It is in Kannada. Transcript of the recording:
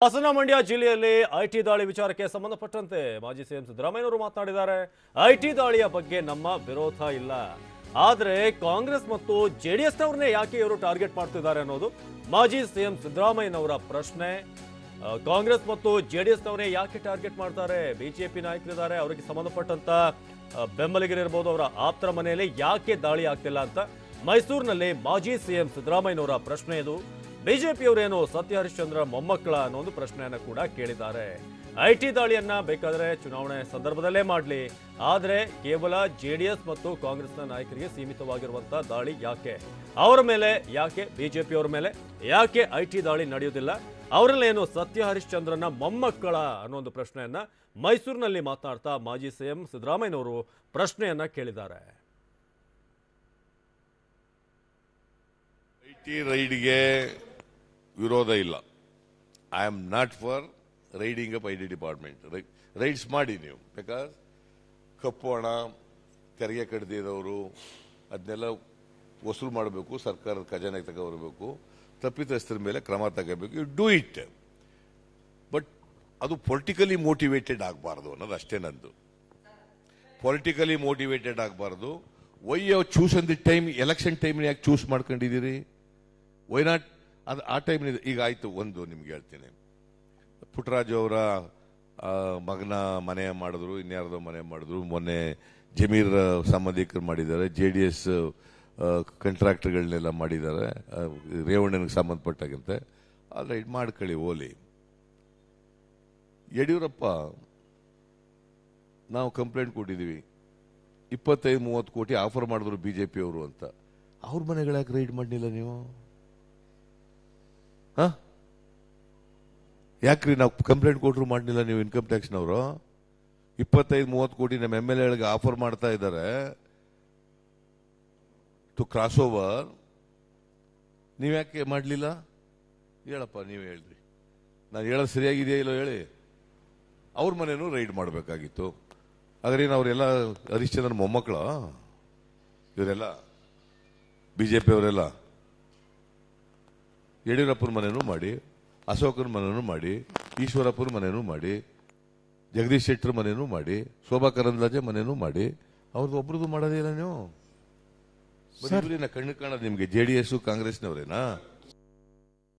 ಹಾಸನ ಮಂಡ್ಯ ಜಿಲ್ಲೆಯಲ್ಲಿ ಐಟಿ ದಾಳಿ ವಿಚಾರಕ್ಕೆ ಸಂಬಂಧಪಟ್ಟಂತೆ ಮಾಜಿ ಸಿಎಂ ಸಿದ್ದರಾಮಯ್ಯನವರು ಮಾತನಾಡಿದ್ದಾರೆ. ಐಟಿ ದಾಳಿಯ ಬಗ್ಗೆ ನಮ್ಮ ವಿರೋಧ ಇಲ್ಲ, ಆದರೆ ಕಾಂಗ್ರೆಸ್ ಮತ್ತು ಜೆಡಿಎಸ್ನವ್ರನ್ನೇ ಯಾಕೆ ಇವರು ಟಾರ್ಗೆಟ್ ಮಾಡ್ತಿದ್ದಾರೆ ಅನ್ನೋದು ಮಾಜಿ ಸಿಎಂ ಸಿದ್ದರಾಮಯ್ಯನವರ ಪ್ರಶ್ನೆ. ಕಾಂಗ್ರೆಸ್ ಮತ್ತು ಜೆಡಿಎಸ್ನವರೇ ಯಾಕೆ ಟಾರ್ಗೆಟ್ ಮಾಡ್ತಾರೆ? ಬಿಜೆಪಿ ನಾಯಕರಿದ್ದಾರೆ, ಅವರಿಗೆ ಸಂಬಂಧಪಟ್ಟಂತ ಬೆಂಬಲಿಗರಿರ್ಬೋದು, ಅವರ ಆಪ್ತರ ಮನೆಯಲ್ಲಿ ಯಾಕೆ ದಾಳಿ ಆಗ್ತಿಲ್ಲ ಅಂತ ಮೈಸೂರಿನಲ್ಲಿ ಮಾಜಿ ಸಿಎಂ ಸಿದ್ದರಾಮಯ್ಯನವರ ಪ್ರಶ್ನೆ ಇದು. ಬಿಜೆಪಿಯವರೇನು ಸತ್ಯ ಹರಿಶ್ಚಂದ್ರ ಮೊಮ್ಮಕ್ಕಳ ಅನ್ನೋ ಒಂದು ಪ್ರಶ್ನೆಯನ್ನ ಕೂಡ ಕೇಳಿದ್ದಾರೆ. ಐಟಿ ದಾಳಿಯನ್ನ ಬೇಕಾದ್ರೆ ಚುನಾವಣೆ ಸಂದರ್ಭದಲ್ಲೇ ಮಾಡಲಿ, ಆದರೆ ಕೇವಲ ಜೆಡಿಎಸ್ ಮತ್ತು ಕಾಂಗ್ರೆಸ್ನ ನಾಯಕರಿಗೆ ಸೀಮಿತವಾಗಿರುವಂತಹ ದಾಳಿ ಯಾಕೆ? ಅವರ ಮೇಲೆ ಯಾಕೆ, ಬಿಜೆಪಿಯವರ ಮೇಲೆ ಯಾಕೆ ಐಟಿ ದಾಳಿ ನಡೆಯುವುದಿಲ್ಲ? ಅವರಲ್ಲೇನು ಸತ್ಯ ಹರಿಶ್ಚಂದ್ರನ ಮೊಮ್ಮಕ್ಕಳ ಅನ್ನೋ ಒಂದು ಪ್ರಶ್ನೆಯನ್ನ ಮೈಸೂರಿನಲ್ಲಿ ಮಾತನಾಡ್ತಾ ಮಾಜಿ ಸಿಎಂ ಸಿದ್ದರಾಮಯ್ಯನವರು ಪ್ರಶ್ನೆಯನ್ನ ಕೇಳಿದ್ದಾರೆ. ಐಟಿ ರೈಡ್ಗೆ ವಿರೋಧ ಇಲ್ಲ. I am not for riding up IT department. Rides ಮಾಡಿ ನೀವು, ಬಿಕಾಸ್ ಕಪ್ಪು ಹಣ, ತೆರಿಗೆ ಕಡ್ದಿರೋರು ಅದನ್ನೆಲ್ಲ ವಸೂಲು ಮಾಡಬೇಕು, ಸರ್ಕಾರದ ಖಜಾನೆಗೆ ತಗೊಬರಬೇಕು, ತಪ್ಪಿತಸ್ಥರ ಮೇಲೆ ಕ್ರಮ ತಗೋಬೇಕು. ಯು ಡೂ ಇಟ್, ಬಟ್ ಅದು ಪೊಲಿಟಿಕಲಿ ಮೋಟಿವೇಟೆಡ್ ಆಗಬಾರ್ದು ಅನ್ನೋದು ಅಷ್ಟೇ ನಂದು. ಪೊಲಿಟಿಕಲಿ ಮೋಟಿವೇಟೆಡ್ ಆಗಬಾರ್ದು. Why you choose on the time, election time ಯಾಕೆ ಚೂಸ್ ಮಾಡ್ಕೊಂಡಿದ್ದೀರಿ? Why not? ಅದು ಆ ಟೈಮ್ ಈಗ ಆಯ್ತು. ಒಂದು ನಿಮ್ಗೆ ಹೇಳ್ತೀನಿ, ಪುಟ್ಟರಾಜು ಅವರ ಮಗನ ಮನೆ ಮಾಡಿದ್ರು, ಇನ್ಯಾರ್ದೋ ಮನೆ ಮಾಡಿದ್ರು, ಮೊನ್ನೆ ಜಮೀರ್ ಸಂಬಂಧಿಕರು ಮಾಡಿದ್ದಾರೆ, JDS ಕಾಂಟ್ರಾಕ್ಟರ್ಗಳನ್ನೆಲ್ಲ ಮಾಡಿದ್ದಾರೆ, ರೇವಣ್ಣನಿಗೆ ಸಂಬಂಧಪಟ್ಟಂತೆ. ಅಲ್ಲ, ಇದು ಮಾಡ್ಕೊಳ್ಳಿ ಓಲಿ. ಯಡಿಯೂರಪ್ಪ ನಾವು ಕಂಪ್ಲೇಂಟ್ ಕೊಟ್ಟಿದ್ದೀವಿ, 25-30 ಕೋಟಿ ಆಫರ್ ಮಾಡಿದ್ರು ಬಿಜೆಪಿಯವರು ಅಂತ. ಅವ್ರ ಮನೆಗಳಾಕೆ ರೈಡ್ ಮಾಡಲಿಲ್ಲ ನೀವು? ಯಾಕ್ರಿ ನಾವು ಕಂಪ್ಲೇಂಟ್ ಕೊಟ್ಟರು ಮಾಡಲಿಲ್ಲ ನೀವು? ಇನ್ಕಮ್ ಟ್ಯಾಕ್ಸ್ನವರು 25-30 ಕೋಟಿ ನಮ್ಮ MLAಗಳಿಗೆ ಆಫರ್ ಮಾಡ್ತಾ ಇದ್ದಾರೆ ಟು ಕ್ರಾಸ್ ಓವರ್. ನೀವ್ಯಾಕೆ ಮಾಡಲಿಲ್ಲ? ಹೇಳಪ್ಪ, ನೀವು ಹೇಳ್ರಿ. ನಾನು ಹೇಳೋದು ಸರಿಯಾಗಿದೆಯಾ ಇಲ್ಲೋ ಹೇಳಿ. ಅವ್ರ ಮನೇನೂ ರೈಡ್ ಮಾಡಬೇಕಾಗಿತ್ತು. ಆದ್ರೇನು ಅವರೆಲ್ಲ ಹರಿಶ್ಚಂದ್ರನ ಮೊಮ್ಮಕ್ಕಳ? ಇವರೆಲ್ಲ ಬಿಜೆಪಿ ಅವರೆಲ್ಲ ಯಡಿಯೂರಪ್ಪನ ಮನೇನೂ ಮಾಡಿ, ಅಶೋಕನ ಮನೇನೂ ಮಾಡಿ, ಈಶ್ವರಪ್ಪನ ಮನೇನೂ ಮಾಡಿ, ಜಗದೀಶ್ ಶೆಟ್ಟರ್ ಮನೇನೂ ಮಾಡಿ, ಶೋಭಾ ಕರಂದ್ಲಾಜೆ ಮನೇನೂ ಮಾಡಿ. ಅವ್ರದ್ದು ಒಬ್ರದ್ದು ಮಾಡೋದಿಲ್ಲ ನೀವು? ಕಣ್ಣು ಕಾಣೋದು ನಿಮ್ಗೆ JDS ಕಾಂಗ್ರೆಸ್ನವರೇನಾ?